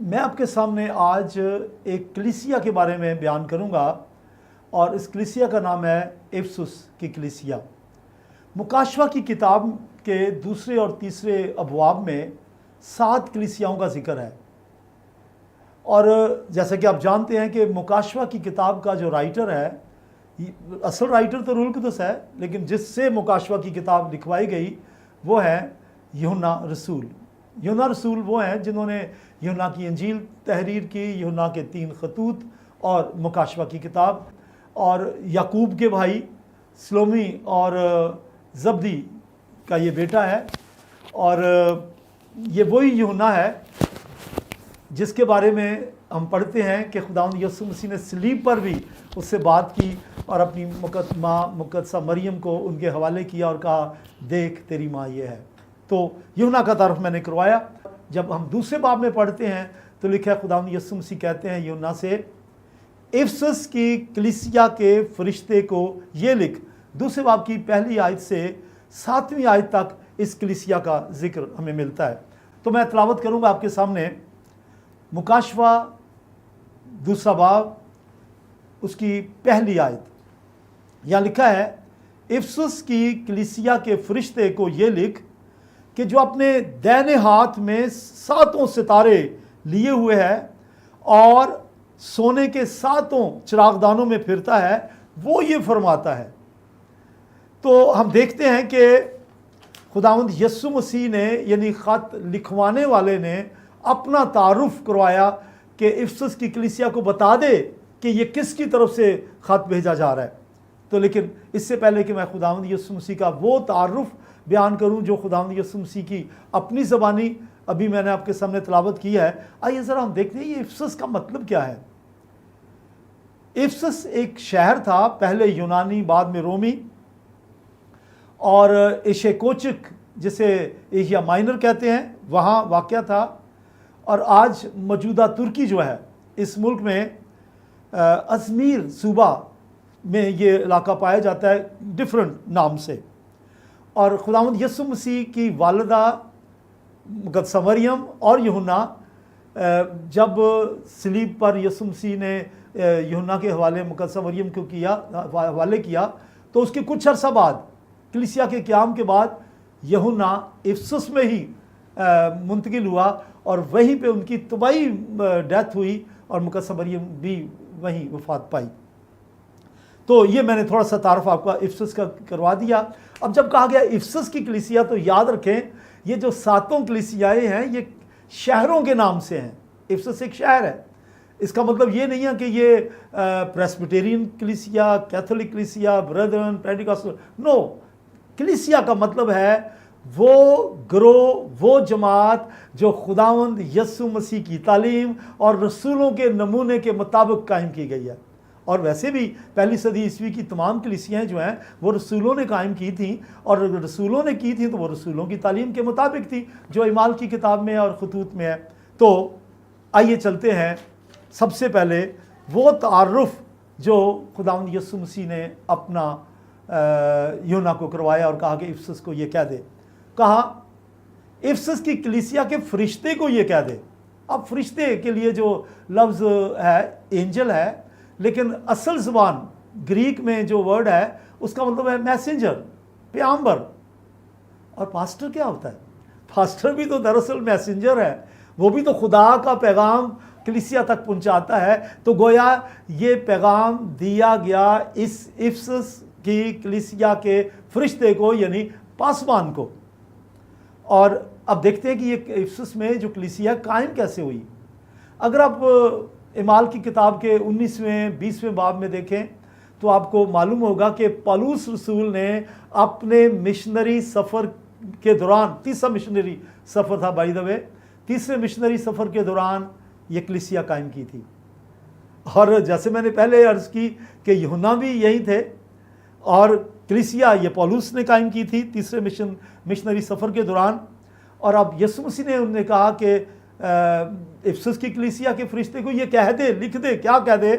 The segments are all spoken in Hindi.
मैं आपके सामने आज एक कलीसिया के बारे में बयान करूंगा और इस कलीसिया का नाम है इफसुस की कलीसिया। मुकाशवा की किताब के दूसरे और तीसरे अबवाब में 7 कलीसियाओं का जिक्र है। और जैसा कि आप जानते हैं कि मुकाशवा की किताब का जो राइटर है, असल राइटर तो रूल कुदस है, लेकिन जिससे मुकाशवा की किताब लिखवाई गई वो है यूहन्ना रसूल। यूहन्ना रसूल वो हैं जिन्होंने यूहन्ना की इंजील तहरीर की, यूहन्ना के 3 खतूत और मुकाशवा की किताब। और याकूब के भाई सलोमी और जब्दी का ये बेटा है। और ये वही यूहन्ना है जिसके बारे में हम पढ़ते हैं कि खुदावंद यीशु मसीह ने सलीब पर भी उससे बात की और अपनी मुकद्दसा मरियम को उनके हवाले किया और कहा, देख तेरी माँ ये है। तो यूहन्ना का तारुफ मैंने करवाया। जब हम दूसरे बाब में पढ़ते हैं तो लिखा है, खुदावंद यीशु मसीह कहते हैं यूहन्ना से, इफसुस की कलीसिया के फरिश्ते को ये लिख। दूसरे बाब की पहली आयत से 7वीं आयत तक इस कलीसिया का जिक्र हमें मिलता है। तो मैं तलावत करूंगा आपके सामने मुकाशवा दूसरा बाब उसकी पहली आयत। यहाँ लिखा है, इफसुस की कलीसिया के फरिश्ते को ये लिख कि जो अपने दाहिने हाथ में 7 सितारे लिए हुए है और सोने के 7 चिरागदानों में फिरता है, वो ये फरमाता है। तो हम देखते हैं कि खुदावंद यीशु मसीह ने, यानी ख़त लिखवाने वाले ने अपना तारुफ करवाया कि इफसुस की कलीसिया को बता दे कि ये किसकी तरफ से ख़त भेजा जा रहा है। तो लेकिन इससे पहले कि मैं खुदावंद यीशु मसीह का वो तारुफ बयान करूं जो खुदावंद यीशु मसीह की अपनी ज़बानी अभी मैंने आपके सामने तलावत की है, आइए ज़रा हम देखते हैं ये इफसुस का मतलब क्या है। इफसुस एक शहर था, पहले यूनानी बाद में रोमी, और एशिया कोचिक जिसे एशिया माइनर कहते हैं वहाँ वाक़या था। और आज मौजूदा तुर्की जो है, इस मुल्क में अजमीर सूबा में ये इलाका पाया जाता है डिफरेंट नाम से। और खुदावंद यीशु मसीह की वालिदा मुकद्दसा मरियम और यूहन्ना जब सलीब पर यीशु मसीह ने यूहन्ना के हवाले मुकद्दसा मरियम को हवाले किया, तो उसके कुछ अर्सा बाद कलीसिया के क़याम के बाद यूहन्ना इफसुस में ही मुंतकिल हुआ और वहीं पे उनकी तबाही डेथ हुई और मुकद्दसा मरियम भी वहीं वफात पाई। तो ये मैंने थोड़ा सा तारुफ आपका इफसुस का करवा दिया। अब जब कहा गया इफसुस की कलीसिया, तो याद रखें ये जो 7 कलीसियाएँ हैं ये शहरों के नाम से हैं। इफसुस एक शहर है। इसका मतलब ये नहीं है कि ये प्रेस्बिटेरियन कलीसिया, कैथोलिक कलीसिया, ब्रदरन, पेंटिकॉस्टल, नो। कलीसिया का मतलब है वो ग्रोह, वो जमात जो खुदावंद यीशु मसीह की तालीम और रसूलों के नमूने के मुताबिक कायम की गई है। और वैसे भी पहली सदी ईस्वी की तमाम कलीसियाएँ जो हैं वो रसूलों ने कायम की थी, और रसूलों ने की थी तो वो रसूलों की तालीम के मुताबिक थी जो इमाल की किताब में और खतूत में है। तो आइए चलते हैं सबसे पहले वो तारुफ जो खुदावंद यीशु मसीह ने अपना यूहन्ना को करवाया और कहा कि इफसुस को ये कह दे। कहा इफसुस की कलीसिया के फरिश्ते को ये कह दे। अब फरिश्ते के लिए जो लफ्ज़ है एंजल है, लेकिन असल ज़बान ग्रीक में जो वर्ड है उसका मतलब है मैसेंजर, प्याम्बर। और पास्टर क्या होता है? पास्टर भी तो दरअसल मैसेंजर है, वो भी तो खुदा का पैगाम कलीसिया तक पहुंचाता है। तो गोया ये पैगाम दिया गया इस इफसुस की कलीसिया के फरिश्ते को, यानी पासबान को। और अब देखते हैं कि ये इफसुस में जो कलीसिया कायम कैसे हुई। अगर आप इमाल की किताब के 19वें 20वें बाब में देखें तो आपको मालूम होगा कि पौलुस रसूल ने अपने मिशनरी सफ़र के दौरान, तीसरा मिशनरी सफ़र था बाय द वे, तीसरे मिशनरी सफ़र के दौरान ये कलीसिया कायम की थी। और जैसे मैंने पहले अर्ज़ की कि यूहन्ना भी यही थे, और कलीसिया ये पौलुस ने कायम की थी तीसरे मिशनरी सफ़र के दौरान। और अब यीशु मसीह ने उन्हें कहा कि इफसुस की कलीसिया के फरिश्ते को ये कह दे, लिख दे, क्या कह दे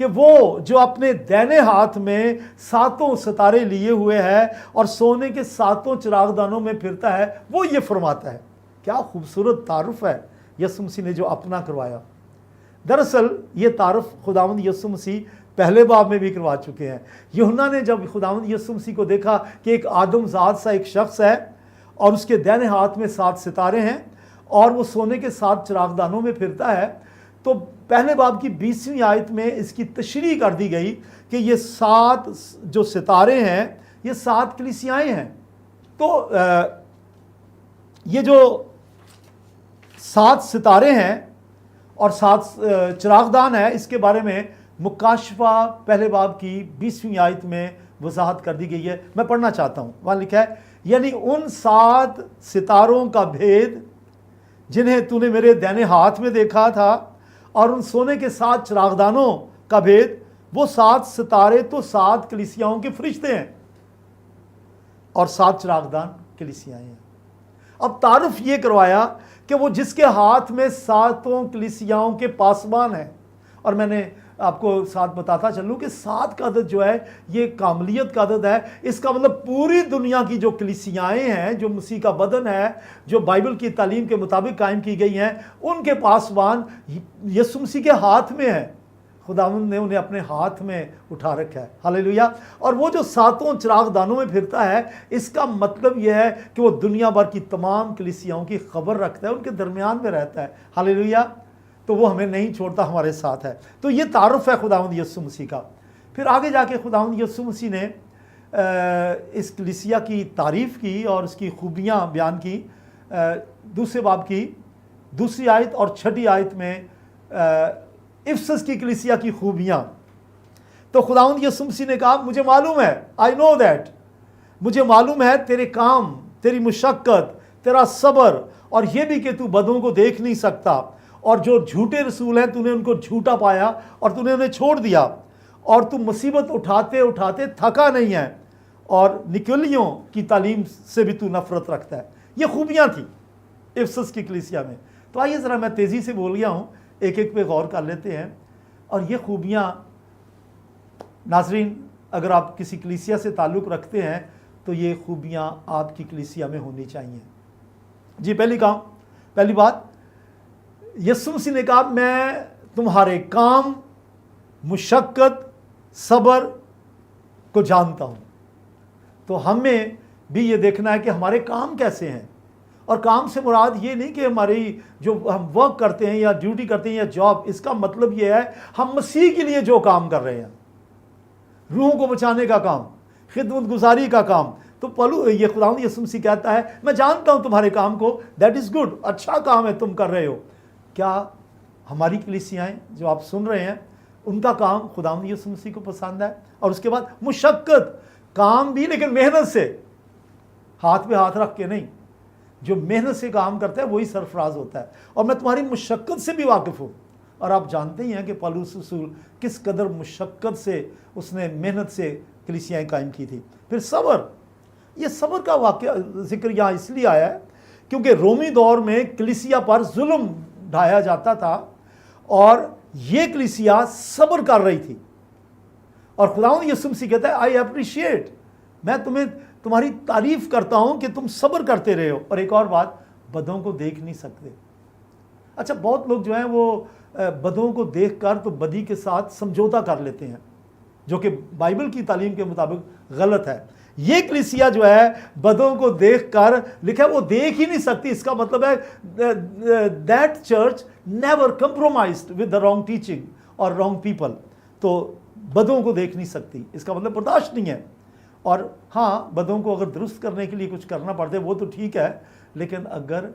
कि वो जो अपने दाहिने हाथ में 7 सितारे लिए हुए है और सोने के 7 चिरागदानों में फिरता है, वो ये फरमाता है। क्या खूबसूरत तारुफ है यीशु मसीह ने जो अपना करवाया। दरअसल ये तारुफ खुदावंद यीशु मसीह पहले बाब में भी करवा चुके हैं। यूहन्ना ने जब खुदावंद यीशु मसीह को देखा कि एक आदमजात सा एक शख्स है और उसके दाहिने हाथ में 7 सितारे हैं और वो सोने के 7 चिरागदानों में फिरता है, तो पहले बाब की 20वीं आयत में इसकी तशरीह कर दी गई कि ये 7 जो सितारे हैं ये 7 कलीसियाएं हैं। तो ये जो 7 सितारे हैं और 7 चिरागदान है, इसके बारे में मुकाशफा पहले बाब की 20वीं आयत में वजाहत कर दी गई है। मैं पढ़ना चाहता हूँ। वहाँ लिखा है, यानी उन 7 सितारों का भेद जिन्हें तूने मेरे दाहिने हाथ में देखा था और उन सोने के 7 चिरागदानों का भेद, वो 7 सितारे तो 7 कलीसियाओं के फरिश्ते हैं और 7 चिरागदान कलीसियाएं हैं। अब तारुफ ये करवाया कि वो जिसके हाथ में 7 कलीसियाओं के पासबान है। और मैंने आपको साथ बताता चलूं कि 7 का अदद जो है ये कामलियत का अदद है। इसका मतलब पूरी दुनिया की जो कलीसियाएं हैं, जो मसीह का बदन है, जो बाइबल की तालीम के मुताबिक कायम की गई हैं, उनके पासबान यीशु मसीह के हाथ में है। खुदावंद ने उन्हें अपने हाथ में उठा रखा है। हालेलुया। और वो जो 7 चिरागदानों में फिरता है, इसका मतलब यह है कि वो दुनिया भर की तमाम कलीसियाओं की खबर रखता है, उनके दरमियान में रहता है। हालेलुया। तो वो हमें नहीं छोड़ता, हमारे साथ है। तो ये तारुफ है खुदावंद यीशु मसीह का। फिर आगे जाके खुदावंद यीशु मसीह ने इस कलीसिया की तारीफ़ की और उसकी खूबियाँ बयान की। दूसरे बाब की 2री आयत और 6ठी आयत में इफसस की कलीसिया की खूबियाँ। तो खुदावंद यीशु मसीह ने कहा, मुझे मालूम है, आई नो दैट, मुझे मालूम है तेरे काम, तेरी मुशक्क़त, तेरा सब्र, और ये भी कि तू बदों को देख नहीं सकता, और जो झूठे रसूल हैं तूने उनको झूठा पाया और तूने उन्हें छोड़ दिया, और तू मुसीबत उठाते उठाते थका नहीं है, और निकलियों की तालीम से भी तू नफरत रखता है। ये खूबियाँ थी इफसस की कलीसिया में। तो आइए ज़रा, मैं तेज़ी से बोल गया हूँ, एक एक पे गौर कर लेते हैं। और ये खूबियाँ नाज़रीन, अगर आप किसी कलीसिया से ताल्लुक़ रखते हैं तो ये खूबियाँ आपकी कलीसिया में होनी चाहिए। जी, पहली बात, यीशु मसीह ने कहा, मैं तुम्हारे काम, मुशक्क़त, सब्र को जानता हूँ। तो हमें भी ये देखना है कि हमारे काम कैसे हैं। और काम से मुराद ये नहीं कि हमारी जो हम वर्क करते हैं या ड्यूटी करते हैं या जॉब, इसका मतलब ये है हम मसीह के लिए जो काम कर रहे हैं, रूहों को बचाने का काम, खिदमत गुजारी का काम। तो ये खुदावंद यीशु मसीह कहता है, मैं जानता हूँ तुम्हारे काम को, दैट इज़ गुड, अच्छा काम है तुम कर रहे हो। क्या हमारी कलीसियाएँ जो आप सुन रहे हैं, उनका काम खुदावंद यीशु मसीह को पसंद है? और उसके बाद मुशक्क़त, काम भी लेकिन मेहनत से, हाथ पे हाथ रख के नहीं। जो मेहनत से काम करता है वही सरफराज होता है। और मैं तुम्हारी मुशक्क़त से भी वाकिफ़ हूँ। और आप जानते ही हैं कि पौलुस रसूल किस कदर मुशक्क़त से, उसने मेहनत से कलीसियाएँ कायम की थी। फिर सब्र, ये सब्र का वाक़या जिक्र यहाँ इसलिए आया है क्योंकि रोमी दौर में कलीसिया पर जुल्म ढाया जाता था और ये कलीसिया सब्र कर रही थी। और खुदावंद यीशु मसीह कहता है, आई अप्रिशिएट, मैं तुम्हारी तारीफ करता हूं कि तुम सब्र करते रहे हो। और एक और बात, बदों को देख नहीं सकते। अच्छा, बहुत लोग जो हैं वो बदों को देखकर तो बदी के साथ समझौता कर लेते हैं, जो कि बाइबल की तालीम के मुताबिक गलत है। ये कलीसिया जो है बदों को देखकर, लिखा है वो देख ही नहीं सकती। इसका मतलब है that church never compromised with the wrong teaching और रॉन्ग पीपल। तो बदों को देख नहीं सकती, इसका मतलब बर्दाश्त नहीं है। और हाँ, बदों को अगर दुरुस्त करने के लिए कुछ करना पड़ता है वो तो ठीक है, लेकिन अगर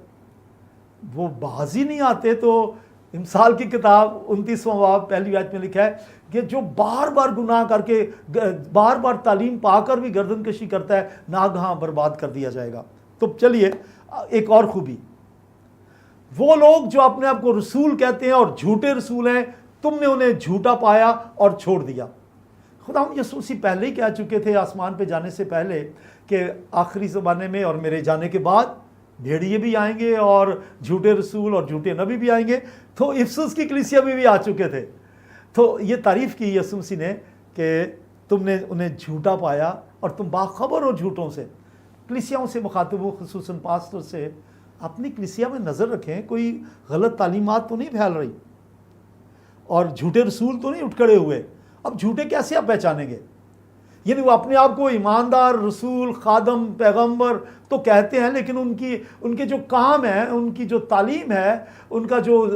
वो बाज ही नहीं आते तो मिसाल की किताब 29वां बाब पहली आयत में लिखा है कि जो बार बार गुनाह करके, बार बार तालीम पाकर भी गर्दनकशी करता है, नागहां बर्बाद कर दिया जाएगा। तो चलिए, एक और खूबी, वो लोग जो अपने आप को रसूल कहते हैं और झूठे रसूल हैं, तुमने उन्हें झूठा पाया और छोड़ दिया। खुदावंद यीशु मसीह पहले ही कह चुके थे आसमान पे जाने से पहले कि आखिरी ज़माने में और मेरे जाने के बाद भेड़िए भी आएंगे और झूठे रसूल और झूठे नबी भी आएंगे। तो इफसस की कलीसिया में भी आ चुके थे। तो ये तारीफ़ की यीशु मसीह ने कि तुमने उन्हें झूठा पाया और तुम बाखबर हो झूठों से। कलीसियाओं से मुखातिब हो, खुसूसन पास्टर से, अपनी कलीसिया में नज़र रखें, कोई गलत तालीमात तो नहीं फैल रही और झूठे रसूल तो नहीं उठ खड़े हुए। अब झूठे कैसे आप पहचानेंगे? यानी वो अपने आप को ईमानदार, रसूल, खादम, पैगंबर तो कहते हैं, लेकिन उनके जो काम है, उनकी जो तालीम है, उनका जो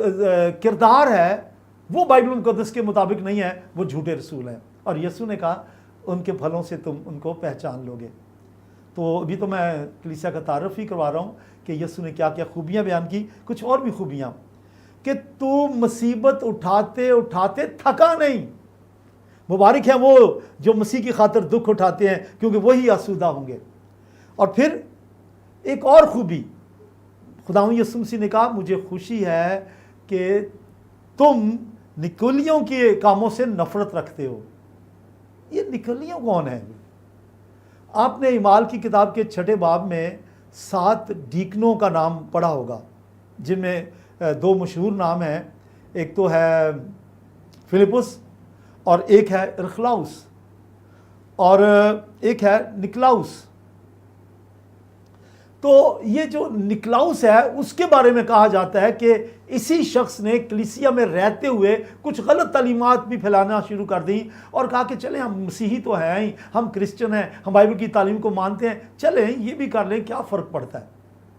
किरदार है, वो बाइबल मुकद्दस के मुताबिक नहीं है, वो झूठे रसूल हैं। और यीशु ने कहा उनके फलों से तुम उनको पहचान लोगे। तो अभी तो मैं कलीसिया का तारफ़ ही करवा रहा हूँ कि यीशु ने क्या क्या खूबियाँ बयान की। कुछ और भी खूबियाँ कि तू मुसीबत उठाते उठाते थका नहीं। मुबारक है वो जो मसीह की खातिर दुख उठाते हैं, क्योंकि वही आसूदा होंगे। और फिर एक और खूबी, खुदावंद यीशु मसीह ने कहा मुझे खुशी है कि तुम निकलियों के कामों से नफरत रखते हो। ये निकलियों कौन है? आपने इमाल की किताब के 6 बाब में 7 डीकनों का नाम पढ़ा होगा, जिनमें 2 मशहूर नाम हैं। एक तो है फिलिपुस और एक है इरखलाउस और एक है निकलाउस। तो ये जो निकलाउस है उसके बारे में कहा जाता है कि इसी शख्स ने कलीसिया में रहते हुए कुछ गलत तालीमात भी फैलाना शुरू कर दी और कहा कि चलें हम मसीही तो हैं ही, हम क्रिश्चियन हैं, हम बाइबल की तालीम को मानते हैं, चलें ये भी कर लें, क्या फ़र्क पड़ता है।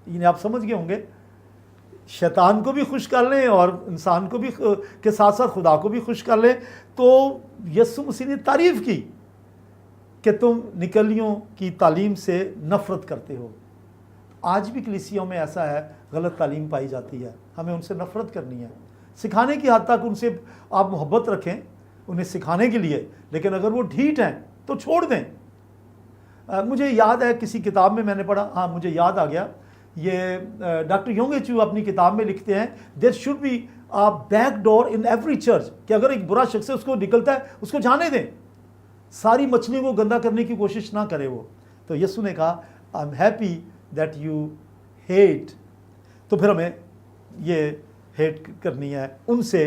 इन्हें आप समझ गए होंगे, शैतान को भी खुश कर लें और इंसान को भी के साथ साथ खुदा को भी खुश कर लें। तो यीशु मसीह ने तारीफ़ की कि तुम निकलियों की तालीम से नफ़रत करते हो। आज भी कलीसियों में ऐसा है, गलत तालीम पाई जाती है, हमें उनसे नफ़रत करनी है। सिखाने की हद तक उनसे आप मोहब्बत रखें, उन्हें सिखाने के लिए, लेकिन अगर वो ढीठ हैं तो छोड़ दें। मुझे याद है किसी किताब में मैंने पढ़ा, हाँ मुझे याद आ गया, ये डॉक्टर योंगे चू अपनी किताब में लिखते हैं there should be a back door in every church, कि अगर एक बुरा शख्स है उसको निकलता है उसको जाने दें, सारी मछलियों को गंदा करने की कोशिश ना करे वो। तो यीशु ने कहा I am happy that you hate. तो फिर हमें ये हेट करनी है उनसे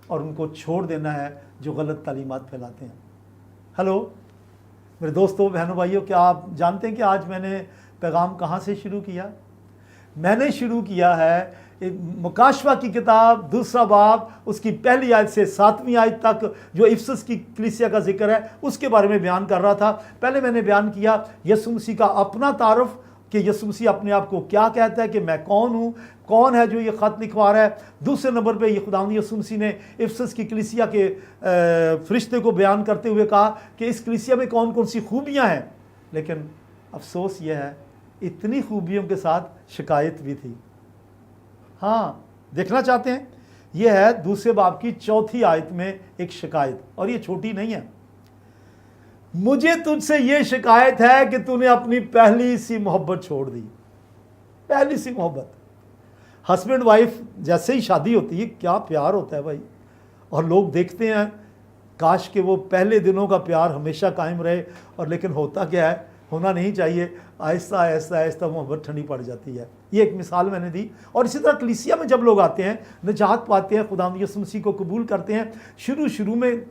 और उनको छोड़ देना है जो गलत तालीमात फैलाते हैं। हेलो मेरे दोस्तों, बहनों, भाइयों, क्या आप जानते हैं कि आज मैंने पैगाम कहाँ से शुरू किया? मैंने शुरू किया है मुकाशवा की किताब 2 बाब उसकी 1 आयत से 7वीं आयत तक, जो इफसस की कलीसिया का जिक्र है उसके बारे में बयान कर रहा था। पहले मैंने बयान किया यीशु मसीह का अपना तारुफ कि यीशु मसीह अपने आप को क्या कहता है, कि मैं कौन हूँ, कौन है जो ये ख़त लिखवा रहा है। दूसरे नंबर पे ये खुदावंद यीशु मसीह ने इफसस की कलीसिया के फरिश्ते को बयान करते हुए कहा कि इस कलीसिया में कौन कौन सी खूबियाँ हैं। लेकिन अफसोस ये है इतनी खूबियों के साथ शिकायत भी थी। हाँ, देखना चाहते हैं, यह है 2 बाब की 4 आयत में एक शिकायत, और ये छोटी नहीं है। मुझे तुझसे ये शिकायत है कि तूने अपनी पहली सी मोहब्बत छोड़ दी। पहली सी मोहब्बत, हस्बैंड वाइफ जैसे ही शादी होती है क्या प्यार होता है भाई, और लोग देखते हैं काश कि वो पहले दिनों का प्यार हमेशा कायम रहे, और लेकिन होता क्या है, होना नहीं चाहिए, आहिस्ता आहिस्ता आहिस्ता मोहब्बत ठंडी पड़ जाती है। ये एक मिसाल मैंने दी। और इसी तरह कलीसिया में जब लोग आते हैं, निजात पाते हैं, खुदावंद यीशु मसीह को कबूल करते हैं, शुरू में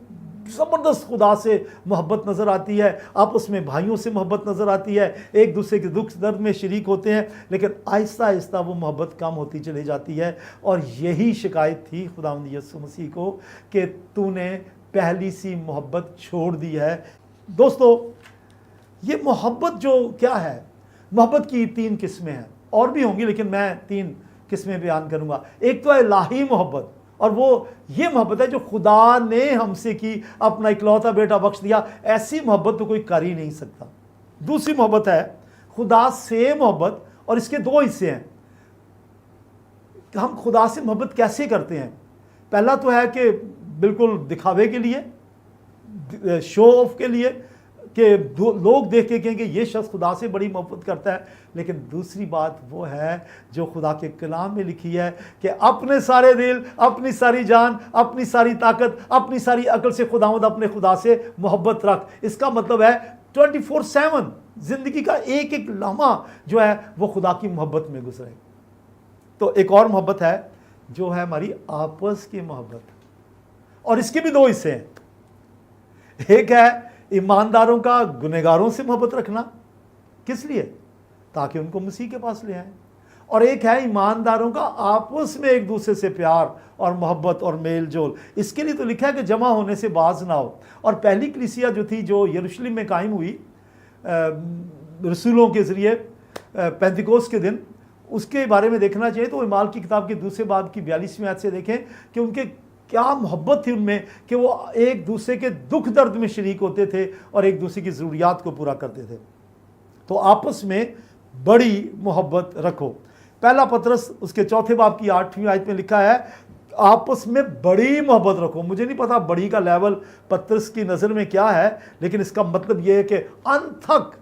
ज़बरदस्त खुदा से मोहब्बत नज़र आती है, आपस में भाइयों से मोहब्बत नज़र आती है, एक दूसरे के दुख दर्द में शरीक होते हैं, लेकिन आहिस्ता आहिस्ता वो मोहब्बत कम होती चली जाती है। और यही शिकायत थी खुदावंद यीशु मसीह को कि तूने पहली सी मोहब्बत छोड़ दी है। दोस्तों, ये मोहब्बत जो क्या है, मोहब्बत की 3 किस्में हैं, और भी होंगी लेकिन मैं 3 किस्में बयान करूँगा। एक तो है इलाही मोहब्बत, और वो ये मोहब्बत है जो खुदा ने हमसे की, अपना इकलौता बेटा बख्श दिया, ऐसी मोहब्बत तो कोई कर ही नहीं सकता। दूसरी मोहब्बत है खुदा से मोहब्बत, और इसके 2 हिस्से हैं। हम खुदा से मोहब्बत कैसे करते हैं? पहला तो है कि बिल्कुल दिखावे के लिए, शो ऑफ के लिए, कि लोग देख के कहेंगे ये शख्स खुदा से बड़ी मोहब्बत करता है। लेकिन दूसरी बात वो है जो खुदा के कलाम में लिखी है कि अपने सारे दिल, अपनी सारी जान, अपनी सारी ताकत, अपनी सारी अकल से खुदावंद अपने खुदा से मोहब्बत रख। इसका मतलब है 24/7 ज़िंदगी का एक एक लम्हा जो है वो खुदा की मोहब्बत में गुजरे। तो एक और मोहब्बत है जो है हमारी आपस की मोहब्बत, और इसके भी 2 हिस्से हैं। एक है ईमानदारों का गुनहगारों से मोहब्बत रखना, किस लिए? ताकि उनको मसीह के पास ले आए। और एक है ईमानदारों का आपस में एक दूसरे से प्यार और मोहब्बत और मेल जोल। इसके लिए तो लिखा है कि जमा होने से बाज ना हो। और पहली कलीसिया जो थी, जो यरूशलेम में कायम हुई रसूलों के ज़रिए पेंतिकोस्त के दिन, उसके बारे में देखना चाहिए तो इमाल की किताब के दूसरे बाब की 42वीं आयत से देखें कि उनके क्या मोहब्बत थी उनमें, कि वो एक दूसरे के दुख दर्द में शरीक होते थे और एक दूसरे की ज़रूरियात को पूरा करते थे। तो आपस में बड़ी मोहब्बत रखो। पहला पतरस उसके चौथे बाब की 8वीं आयत में लिखा है आपस में बड़ी मोहब्बत रखो। मुझे नहीं पता बड़ी का लेवल पतरस की नज़र में क्या है, लेकिन इसका मतलब यह है कि अनथक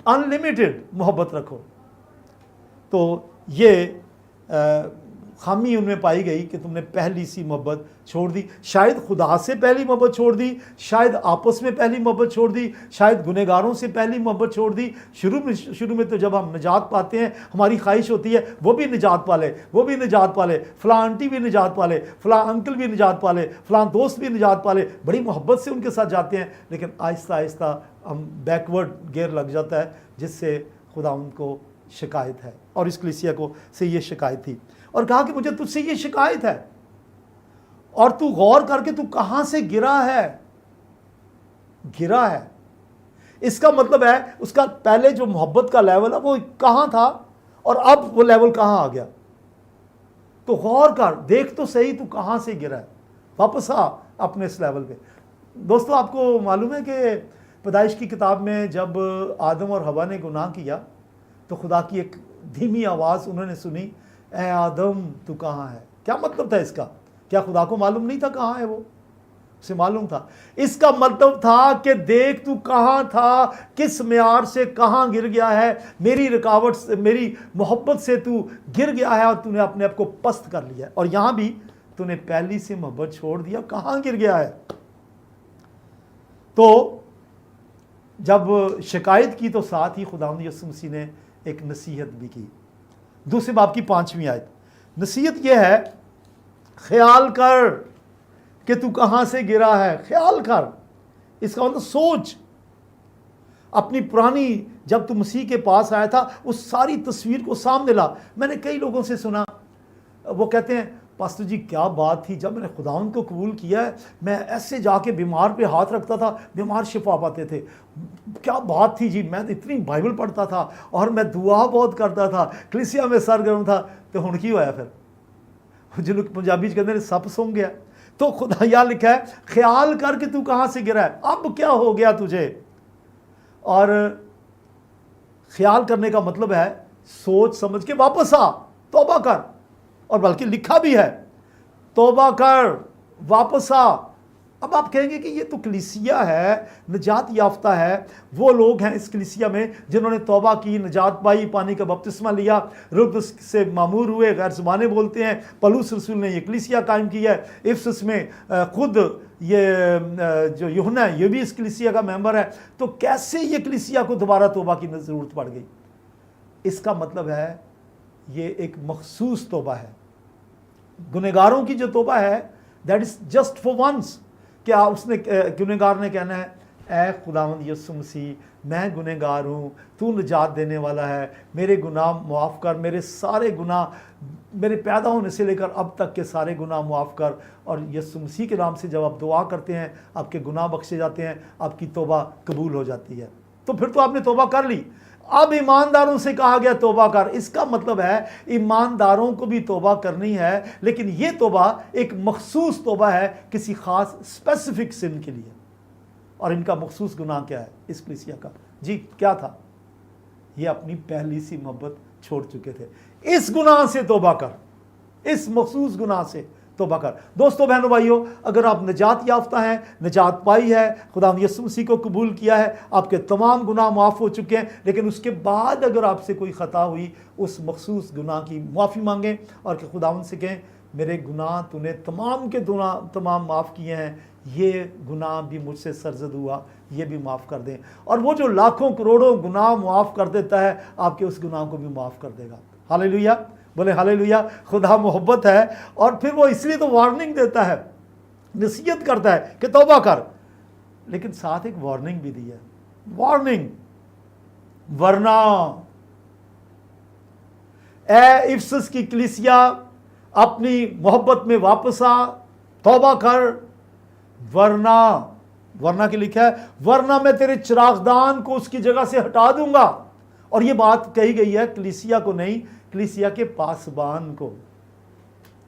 अनलिमिटेड मोहब्बत रखो। तो ये खामी उनमें पाई गई कि तुमने पहली सी मोहब्बत छोड़ दी। शायद खुदा से पहली मोहब्बत छोड़ दी, शायद आपस में पहली मोहब्बत छोड़ दी, शायद गुनहगारों से पहली मोहब्बत छोड़ दी। शुरू में तो जब हम निजात पाते हैं हमारी ख्वाहिश होती है वो भी निजात पाले, वो भी निजात पाले, फ़लाँ आंटी भी निजात पाले, फ़लाँ अंकल भी निजात पाले, फ़लाँ दोस्त भी निजात पाले। बड़ी मोहब्बत से उनके साथ जाते हैं, लेकिन आहिस्ता आहिस्ता हम बैकवर्ड गियर लग जाता है, जिससे खुदा उनको शिकायत है। और इस कलीसिया को से ये शिकायत थी और कहा कि मुझे तुझसे ये शिकायत है और तू गौर करके तू कहां से गिरा है। इसका मतलब है उसका पहले जो मोहब्बत का लेवल है वो कहां था और अब वो लेवल कहां आ गया। तो गौर कर, देख तो सही तू कहां से गिरा है, वापस आ अपने इस लेवल पे। दोस्तों, आपको मालूम है कि पैदाइश की किताब में जब आदम और हवा ने गुनाह किया तो खुदा की एक धीमी आवाज़ उन्होंने सुनी, ए आदम तू कहाँ है। क्या मतलब था इसका? क्या खुदा को मालूम नहीं था कहाँ है वो? उसे मालूम था। इसका मतलब था कि देख तू कहाँ था, किस म्यार से कहाँ गिर गया है, मेरी रुकावट से, मेरी मोहब्बत से तू गिर गया है और तूने अपने आप को पस्त कर लिया। और यहाँ भी तूने पहली से मोहब्बत छोड़ दिया, कहाँ गिर गया है। तो जब शिकायत की तो साथ ही खुदावंद यीशु मसीह ने एक नसीहत भी की। दूसरे बाब की 5वीं आयत, नसीहत यह है, ख्याल कर कि तू कहां से गिरा है। ख्याल कर, इसका मतलब सोच। अपनी पुरानी, जब तू मसीह के पास आया था उस सारी तस्वीर को सामने ला। मैंने कई लोगों से सुना, वो कहते हैं पास्टर जी क्या बात थी, जब मैंने खुदावंद को कबूल किया है मैं ऐसे जाके बीमार पे हाथ रखता था, बीमार शिफा पाते थे। क्या बात थी जी, मैं इतनी बाइबल पढ़ता था और मैं दुआ बहुत करता था, कलीसिया में सरगर्म था। तो हुण की होया फिर? जिन्होंने पंजाबी कहते हैं सप सूंघ गया। तो खुदा यहाँ लिखा है ख्याल कर कि तू कहाँ से गिरा है, अब क्या हो गया तुझे। और ख्याल करने का मतलब है सोच समझ के वापस आ, तौबा कर। और बल्कि लिखा भी है तौबा कर, वापस आ। अब आप कहेंगे कि ये तो कलीसिया है, निजात याफ्ता है, वो लोग हैं इस कलीसिया में जिन्होंने तौबा की, निजात पाई, पानी का बपतिस्मा लिया, रुद से मामूर हुए, गैर ज़बानें बोलते हैं। पौलुस रसूल ने ये कलीसिया कायम की है। इफिसस में खुद ये जो यूहन्ना है ये भी इस कलीसिया का मेंबर है। तो कैसे ये कलीसिया को दोबारा तौबा की ज़रूरत पड़ गई? इसका मतलब है ये एक मखसूस तौबा है। गुनहगारों की जो तौबा है that is just for once. क्या उसने गुनहगार ने कहना है, ऐ खुदावंद यीशु मसीह मैं गुनहगार हूँ, तू निजात देने वाला है, मेरे गुनाह मुआफ़ कर, मेरे सारे गुनाह, मेरे पैदा होने से लेकर अब तक के सारे गुनाह मुआफ़ कर। और यीशु मसीह के नाम से जब आप दुआ करते हैं आपके गुनाह बख्शे जाते हैं, आपकी तौबा कबूल हो जाती है। तो फिर तो आपने तौबा कर ली। अब ईमानदारों से कहा गया तौबा कर। इसका मतलब है ईमानदारों को भी तौबा करनी है, लेकिन ये तौबा एक मखसूस तौबा है किसी खास स्पेसिफिक सिन के लिए। और इनका मखसूस गुनाह क्या है इस कलीसिया का? जी क्या था? ये अपनी पहली सी मोहब्बत छोड़ चुके थे। इस गुनाह से तौबा कर, इस मखसूस गुनाह से तौबा कर। दोस्तों बहनों भाइयों, अगर आप निजात याफ्ता हैं, निजात पाई है, खुदा यीशु मसीह को कबूल किया है, आपके तमाम गुनाह माफ़ हो चुके हैं, लेकिन उसके बाद अगर आपसे कोई ख़ता हुई, उस मखसूस गुनाह की माफ़ी मांगें और कि खुदावंद से कहें मेरे गुनाह तूने तमाम के गुनाह तमाम माफ़ किए हैं, ये गुनाह भी मुझसे सरजद हुआ, ये भी माफ़ कर दें। और वो जो लाखों करोड़ों गुनाह माफ़ कर देता है, आपके उस गुनाह को भी माफ़ कर देगा। हालेलुया, बोले हालेलुया। खुदा मोहब्बत है और फिर वो इसलिए तो वार्निंग देता है, नसीहत करता है कि तौबा कर, लेकिन साथ एक वार्निंग भी दी है। वार्निंग, वरना ए इफसस की कलीसिया, अपनी मोहब्बत में वापस आ, तौबा कर, वरना के लिखा है, वरना मैं तेरे चिरागदान को उसकी जगह से हटा दूंगा। और ये बात कही गई है कलीसिया को नहीं, कलीसिया के पासबान को।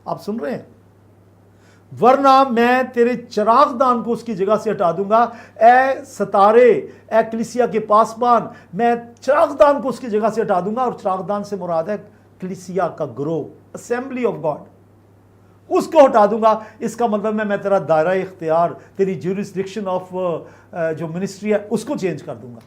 आप सुन रहे हैं? वरना मैं तेरे चिरागदान को उसकी जगह से हटा दूंगा। ए सतारे, ए कलीसिया के पासबान, मैं चिरागदान को उसकी जगह से हटा दूंगा। और चिरागदान से मुराद है कलीसिया का ग्रोह, असेंबली ऑफ गॉड, उसको हटा दूंगा। इसका मतलब मैं तेरा दायरा इख्तियार, तेरी ज्यूरिसडिक्शन ऑफ जो मिनिस्ट्री है उसको चेंज कर दूंगा।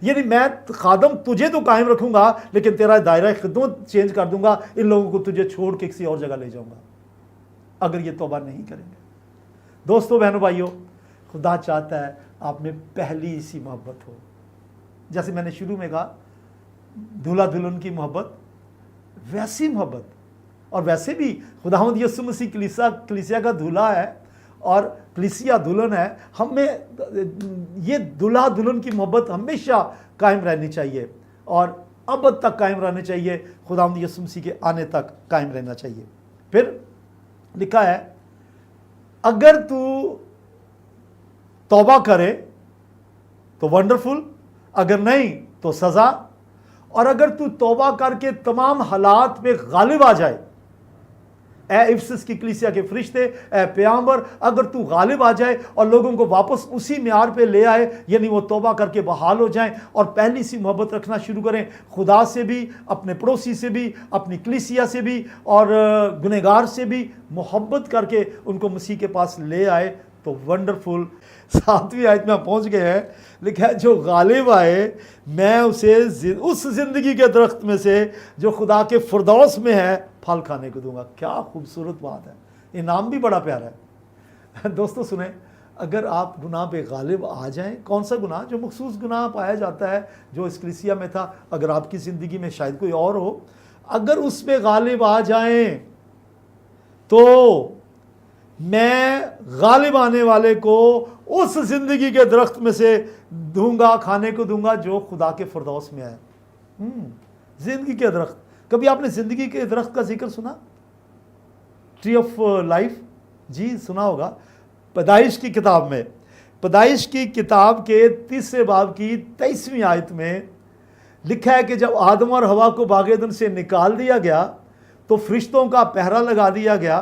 यानी मैं खादम तुझे तो कायम रखूंगा, लेकिन तेरा दायरा खिदमत चेंज कर दूंगा। इन लोगों को तुझे छोड़ के किसी और जगह ले जाऊंगा अगर ये तौबा नहीं करेंगे। दोस्तों, बहनों, भाइयों, खुदा चाहता है आप में पहली सी मोहब्बत हो। जैसे मैंने शुरू में कहा, दूल्हा दुल्हन की मोहब्बत, वैसी मोहब्बत। और वैसे भी खुदावंद यीशु मसीह कलीसिया का दूल्हा है और कलीसिया दुल्हन है। हमें ये दूल्हा दुल्हन की मोहब्बत हमेशा कायम रहनी चाहिए और अब तक कायम रहनी चाहिए, खुदावंद यीशु मसीह के आने तक कायम रहना चाहिए। फिर लिखा है, अगर तू तौबा करे तो वंडरफुल, अगर नहीं तो सजा। और अगर तू तौबा करके तमाम हालात पे गालिब आ जाए, ए इफसस की कलीसिया के फरिश्ते, ए पैगंबर, अगर तू गालिब आ जाए और लोगों को वापस उसी म्यार पे ले आए, यानी वो तौबा करके बहाल हो जाएं और पहली सी मोहब्बत रखना शुरू करें, खुदा से भी, अपने पड़ोसी से भी, अपनी कलीसिया से भी और गुनहगार से भी मोहब्बत करके उनको मसीह के पास ले आए, तो वंडरफुल। 7वीं आयत में पहुंच गए हैं, लिखा है, जो गालिब आए मैं उसे उस जिंदगी के दरख्त में से जो खुदा के फिरदौस में है फल खाने को दूंगा। क्या खूबसूरत बात है, इनाम भी बड़ा प्यारा है। दोस्तों सुने, अगर आप गुनाह पे गालिब आ जाएं, कौन सा गुनाह? जो मखसूस गुनाह पाया जाता है जो इस कलीसिया में था, अगर आपकी ज़िंदगी में शायद कोई और हो, अगर उस पे गालिब आ जाएं तो मैं गालिब आने वाले को उस जिंदगी के दरख्त में से दूंगा, खाने को दूंगा जो खुदा के फिरदौस में है। जिंदगी के दरख्त, कभी आपने जिंदगी के दरख्त का जिक्र सुना? ट्री ऑफ लाइफ, जी सुना होगा। पैदाइश की किताब में, पैदाइश की किताब के 3 बाब की 23वीं आयत में लिखा है कि जब आदम और हवा को बागेदन से निकाल दिया गया तो फरिश्तों का पहरा लगा दिया गया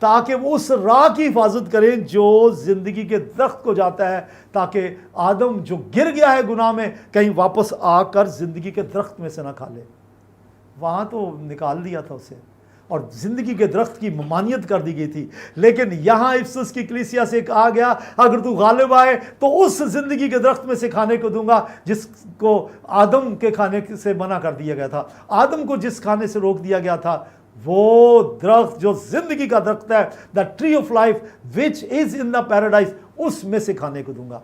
ताकि वो उस राह की हिफाजत करें जो ज़िंदगी के दरख्त को जाता है, ताकि आदम जो गिर गया है गुनाह में कहीं वापस आकर ज़िंदगी के दरख्त में से ना खा ले। वहाँ तो निकाल दिया था उसे और ज़िंदगी के दरख्त की ममानियत कर दी गई थी। लेकिन यहाँ इफसस की कलीसिया से कहा गया, अगर तू गालिब आए तो उस ज़िंदगी के दरख्त में से खाने को दूंगा जिसको आदम के खाने से मना कर दिया गया था। आदम को जिस खाने से रोक दिया गया था, वो दरख्त जो जिंदगी का दरख्त है, the tree of life which is in the paradise, उसमें से खाने को दूंगा।